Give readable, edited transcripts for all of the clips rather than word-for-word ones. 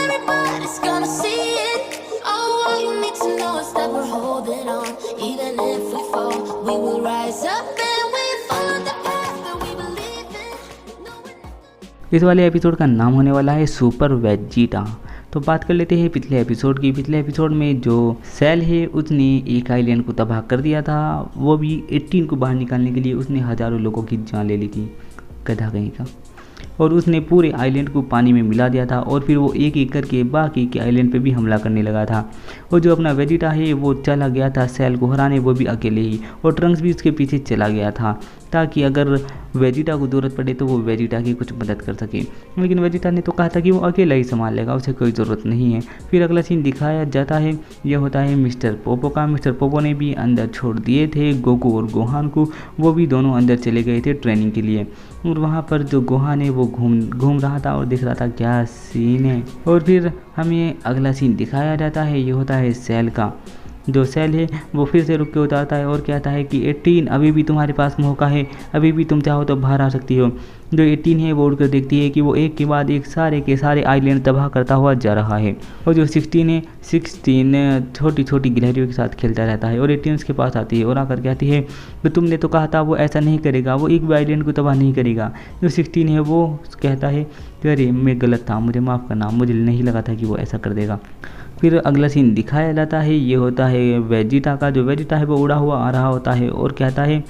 everybody's gonna see it. Oh, all you need to know is that we're holding on. Even if we fall, we will rise up and we follow the path that we believe in. No, we're not. इस वाले episode का नाम होने वाला है super Vegeta. तो बात कर लेते हैं पिछले एपिसोड की। पिछले एपिसोड में जो सेल है उसने एक आइलैंड को तबाह कर दिया था, वो भी 18 को बाहर निकालने के लिए उसने हज़ारों लोगों की जान ले ली थी, गधा कहीं का। और उसने पूरे आइलैंड को पानी में मिला दिया था और फिर वो एक एक करके बाकी के आइलैंड पे भी हमला करने लगा था। और जो अपना वेजिटा है वो चला गया था सेल को हराने, वो भी अकेले ही, और ट्रंक्स भी उसके पीछे चला गया था ताकि अगर वेजिटा को ज़रूरत पड़े तो वो वेजिटा की कुछ मदद कर सके। लेकिन वेजिटा ने तो कहा था कि वो अकेला ही संभाल लेगा, उसे कोई ज़रूरत नहीं है। फिर अगला सीन दिखाया जाता है, यह होता है मिस्टर पोपो का। मिस्टर पोपो ने भी अंदर छोड़ दिए थे गोकू और गोहान को, वो भी दोनों अंदर चले गए थे ट्रेनिंग के लिए। और वहाँ पर जो गोहान है वो घूम रहा था और दिख रहा था क्या सीन है। और फिर हमें अगला सीन दिखाया जाता है, ये होता है सेल का। जो सेल है वो फिर से रुक के उतारता है और कहता है कि 18 अभी भी तुम्हारे पास मौका है, अभी भी तुम चाहो तो बाहर आ सकती हो। जो 18 है वो उड़कर देखती है कि वो एक के बाद एक सारे के सारे आइलैंड तबाह करता हुआ जा रहा है। और जो 16 है, 16 छोटी छोटी गिलहरियों के साथ खेलता रहता है और 18 उसके पास आती है और आकर कहती है कि तुमने तो कहा था वो ऐसा नहीं करेगा, वो एक भी आइलैंड को तबाह नहीं करेगा। जो 16 है वो कहता है कि अरे मैं गलत था, मुझे माफ़ करना, मुझे नहीं लगा था कि वो ऐसा कर देगा। फिर अगला सीन दिखाया जाता है, ये होता है वेजिटा का। जो वेजिटा है वो उड़ा हुआ आ रहा होता है और कहता है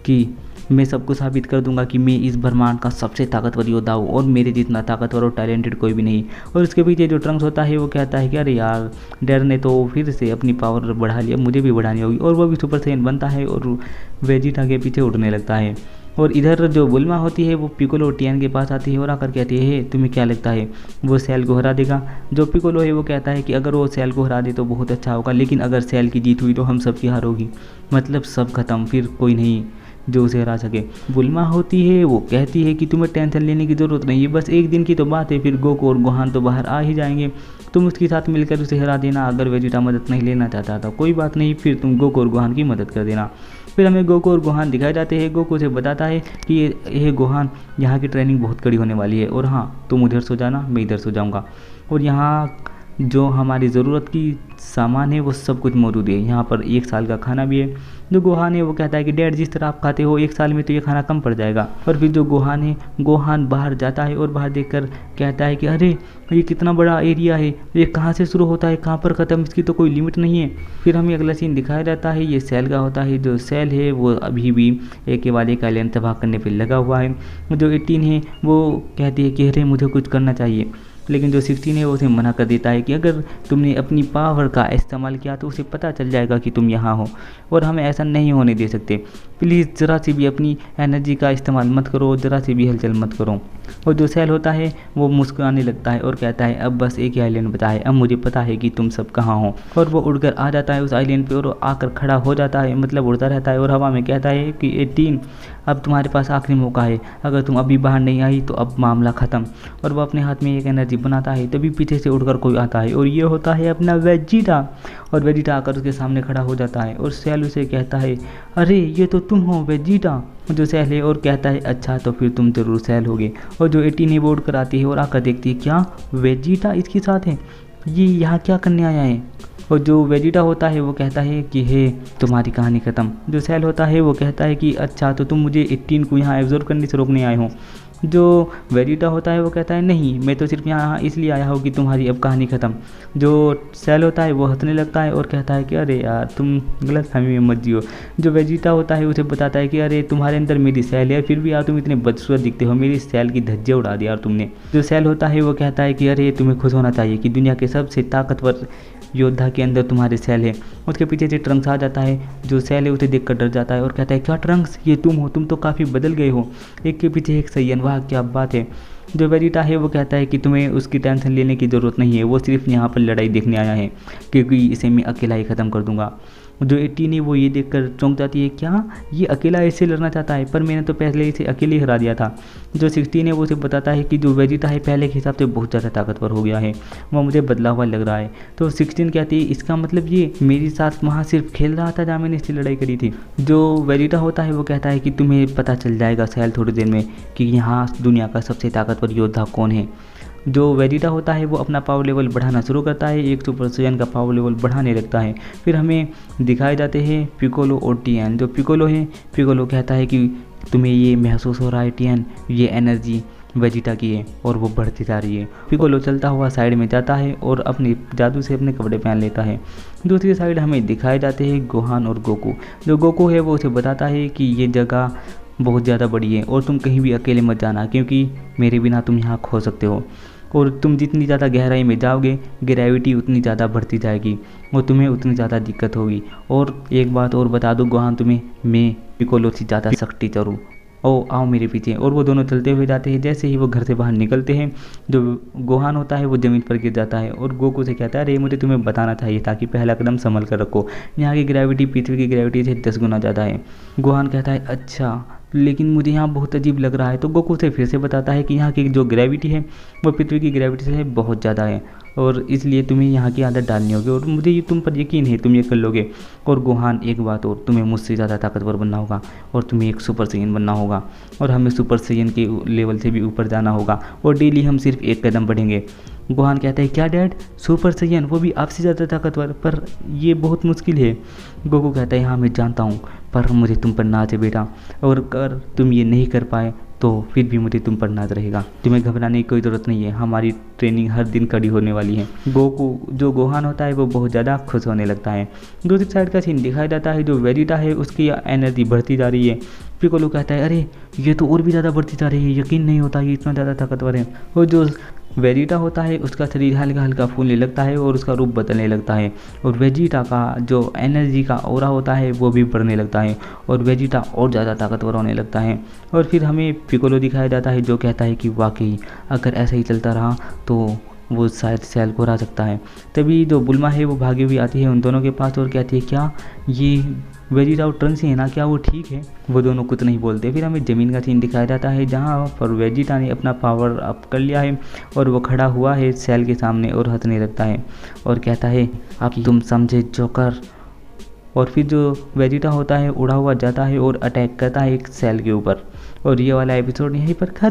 कि मैं सबको साबित कर दूंगा कि मैं इस ब्रह्मांड का सबसे ताकतवर योद्धा हूँ और मेरे जितना ताकतवर और टैलेंटेड कोई भी नहीं। और उसके पीछे जो ट्रंक्स होता है वो कहता है कि अरे यार डर ने तो फिर से अपनी पावर बढ़ा लिया, मुझे भी बढ़ानी होगी। और वो भी सुपर सैयन बनता है और वेजिटा के पीछे उड़ने लगता है। और इधर जो बुल्मा होती है वो पिकोलो और टियान के पास आती है और आकर कहती है तुम्हें क्या लगता है वो सेल को हरा देगा। जो पिकोलो है वो कहता है कि अगर वो सेल को हरा दे तो बहुत अच्छा होगा, लेकिन अगर सेल की जीत हुई तो हम सबकी हार होगी, मतलब सब खत्म, फिर कोई नहीं जो उसे हरा सके। बुल्मा होती है वो कहती है कि तुम्हें टेंशन लेने की ज़रूरत नहीं है, बस एक दिन की तो बात है, फिर गोकू और गोहान तो बाहर आ ही जाएंगे, तुम उसके साथ मिलकर उसे हरा देना। अगर वेजिटा मदद नहीं लेना चाहता था कोई बात नहीं, फिर तुम गोकू और गोहान की मदद कर देना। फिर हमें गोकू और गोहान दिखाए जाते हैं। गोकू से बताता है कि ये गोहान यहाँ की ट्रेनिंग बहुत कड़ी होने वाली है और हाँ तुम उधर सो जाना, मैं इधर सो जाऊँगा। और यहाँ जो हमारी ज़रूरत की सामान है वो सब कुछ मौजूद है, यहाँ पर 1 साल का खाना भी है। जो गोहान है वो कहता है कि डैड जिस तरह आप खाते हो 1 साल में तो ये खाना कम पड़ जाएगा। और फिर जो गोहान है, गोहान बाहर जाता है और बाहर देखकर कहता है कि अरे ये कितना बड़ा एरिया है, ये कहाँ से शुरू होता है कहाँ पर ख़त्म, इसकी तो कोई लिमिट नहीं है। फिर हमें अगला सीन दिखाया जाता है, ये सेल का होता है। जो सेल है वो अभी भी एक के बाद एक आइलैंड तबाह करने पर लगा हुआ है। जो 18 है वो कहती है कि अरे मुझे कुछ करना चाहिए, लेकिन जो 16 है वो उसे मना कर देता है कि अगर तुमने अपनी पावर का इस्तेमाल किया तो उसे पता चल जाएगा कि तुम यहाँ हो और हमें ऐसा नहीं होने दे सकते। प्लीज़ ज़रा सी भी अपनी एनर्जी का इस्तेमाल मत करो, ज़रा सी भी हलचल मत करो। और जो सेल होता है वो मुस्कुराने लगता है और कहता है अब बस एक ही आइलैंड बचा है, अब मुझे पता है कि तुम सब कहाँ हो। और वो उड़कर आ जाता है उस आइलैंड पे और आकर खड़ा हो जाता है, मतलब उड़ता रहता है और हवा में कहता है कि 18 अब तुम्हारे पास आखिरी मौका है, अगर तुम अभी बाहर नहीं आई तो अब मामला ख़त्म। और वो अपने हाथ में एक एनर्जी बनाता है, तभी पीछे से उड़कर कोई आता है और ये होता है अपना वेजिटा। और वेजिटा आकर उसके सामने खड़ा हो जाता है और सेल उसे कहता है अरे ये तो तुम हो वेजिटा। जो सेल है और कहता है अच्छा तो फिर तुम जरूर सेल होगे। और जो 18 है वो उड़कर आती है और आकर देखती है क्या वेजिटा इसके साथ है, ये यहाँ क्या करने आया है। और जो वेजिटा होता है वो कहता है कि हे तुम्हारी कहानी ख़त्म। जो सेल होता है वो कहता है कि अच्छा तो तुम मुझे 18 को यहाँ एब्जॉर्ब करने से रोकने आए हो। जो वेजिटा होता है वो कहता है नहीं, मैं तो सिर्फ यहाँ इसलिए आया हूँ कि तुम्हारी अब कहानी ख़त्म। जो सेल होता है वो हंसने लगता है और कहता है कि अरे यार तुम गलत फहमी में मत जियो। जो वेजिटा होता है उसे बताता है कि अरे तुम्हारे अंदर मेरी सेल है, फिर भी यार तुम इतने बदसूरत दिखते हो, मेरी सेल की धज्जे उड़ा दी यार तुमने। जो सेल होता है वो कहता है कि अरे तुम्हें खुश होना चाहिए कि दुनिया के सबसे ताकतवर योद्धा के अंदर तुम्हारे सेल है। उसके पीछे से ट्रंक्स आ जाता है। जो सेल है उसे देखकर डर जाता है और कहता है क्या ट्रंक्स ये तुम हो, तुम तो काफ़ी बदल गए हो, एक के पीछे एक सही, वाह क्या बात है। जो वेजिटा है वो कहता है कि तुम्हें उसकी टेंशन लेने की ज़रूरत नहीं है, वो सिर्फ यहाँ पर लड़ाई देखने आया है क्योंकि इसे मैं अकेला ही ख़त्म कर दूंगा। जो 18 है वो ये देखकर चौंक जाती है क्या ये अकेला ऐसे लड़ना चाहता है, पर मैंने तो पहले इसे अकेले ही हरा दिया था। जो 16 है वो उसे बताता है कि जो वेजिटा है पहले के हिसाब से बहुत ज़्यादा ताकतवर हो गया है, वो मुझे बदला हुआ लग रहा है। तो 16 कहती है इसका मतलब ये मेरे साथ वहाँ सिर्फ खेल रहा था जहाँ मैंने इससे लड़ाई करी थी। जो वेजिटा होता है वो कहता है कि तुम्हें पता चल जाएगा सेल थोड़ी देर में कि यहाँ दुनिया का सबसे ताकतवर योद्धा कौन है। जो वेजिटा होता है वो अपना पावर लेवल बढ़ाना शुरू करता है, एक सुपर साइयन का पावर लेवल बढ़ाने लगता है। फिर हमें दिखाए जाते हैं पिकोलो और टीएन। जो पिकोलो है, पिकोलो कहता है कि तुम्हें ये महसूस हो रहा है टीएन, ये एनर्जी वेजिटा की है और वो बढ़ती जा रही है। पिकोलो चलता हुआ साइड में जाता है और अपने जादू से अपने कपड़े पहन लेता है। दूसरी साइड हमें दिखाए जाते हैं गोहान और गोकू। जो गोकू है वो उसे बताता है कि ये जगह बहुत ज़्यादा बड़ी है और तुम कहीं भी अकेले मत जाना, क्योंकि मेरे बिना तुम यहाँ खो सकते हो और तुम जितनी ज़्यादा गहराई में जाओगे ग्रेविटी उतनी ज़्यादा बढ़ती जाएगी और तुम्हें उतनी ज़्यादा दिक्कत होगी। और एक बात और बता दूँ गोहान तुम्हें, मैं पिकोलो से ज़्यादा शक्ति चरूँ, ओ आओ मेरे पीछे। और वो दोनों चलते हुए जाते हैं। जैसे ही वो घर से बाहर निकलते हैं, जो गोहान होता है वो ज़मीन पर गिर जाता है और गोकू से कहता है अरे मुझे तुम्हें बताना चाहिए ताकि पहला कदम संभल कर रखो, यहाँ की ग्रेविटी पृथ्वी की ग्रेविटी से 10 गुना ज़्यादा है। गोहान कहता है अच्छा, लेकिन मुझे यहाँ बहुत अजीब लग रहा है। तो गोकू से फिर से बताता है कि यहाँ की जो ग्रेविटी है वो पृथ्वी की ग्रेविटी से बहुत ज़्यादा है और इसलिए तुम्हें यहाँ की आदत डालनी होगी और मुझे ये तुम पर यकीन है तुम ये कर लोगे। और गोहान एक बात और, तुम्हें मुझसे ज़्यादा ताकतवर बनना होगा और तुम्हें एक सुपर साइयन बनना होगा और हमें सुपर साइयन के लेवल से भी ऊपर जाना होगा और डेली हम सिर्फ एक कदम बढ़ेंगे। गोहान कहता है क्या डैड, सुपर साइयन, वो भी आपसे ज़्यादा ताकतवर, पर ये बहुत मुश्किल है। गोकू कहता है हाँ मैं जानता हूँ, पर मुझे तुम पर नाज है बेटा, और अगर तुम ये नहीं कर पाए तो फिर भी मुझे तुम पर नाज रहेगा। तुम्हें घबराने की कोई ज़रूरत नहीं है, हमारी ट्रेनिंग हर दिन कड़ी होने वाली है। गोकू जो गोहान होता है वो बहुत ज़्यादा खुश होने लगता है। दूसरी साइड का सीन दिखाया जाता है, जो वेजिटा है उसकी एनर्जी बढ़ती जा रही है। पिकोलो कहता है अरे ये तो और भी ज़्यादा बढ़ती जा रही है, यकीन नहीं होता ये इतना ज़्यादा ताकतवर है। और जो वेजिटा होता है उसका शरीर हल्का हल्का फूलने लगता है और उसका रूप बदलने लगता है और वेजिटा का जो एनर्जी का ऑरा होता है वो भी बढ़ने लगता है और वेजिटा और ज़्यादा ताकतवर होने लगता है। और फिर हमें पिकोलो दिखाया जाता है जो कहता है कि वाकई अगर ऐसा ही चलता रहा तो वो शायद सेल को हरा सकता है। तभी जो बुल्मा है वो भागी हुई आती है उन दोनों के पास और कहती है क्या ये वेजिटा और ट्रंक्स है ना, क्या वो ठीक है? वो दोनों कुछ नहीं बोलते। फिर हमें ज़मीन का सीन दिखाया जाता है जहाँ पर वेजिटा ने अपना पावर अप कर लिया है और वो खड़ा हुआ है सेल के सामने और हंसने लगता है और कहता है अब तुम समझे जोकर। और फिर जो वेजिटा होता है उड़ा हुआ जाता है और अटैक करता है एक सेल के ऊपर। और ये वाला एपिसोड यहीं पर खत्म।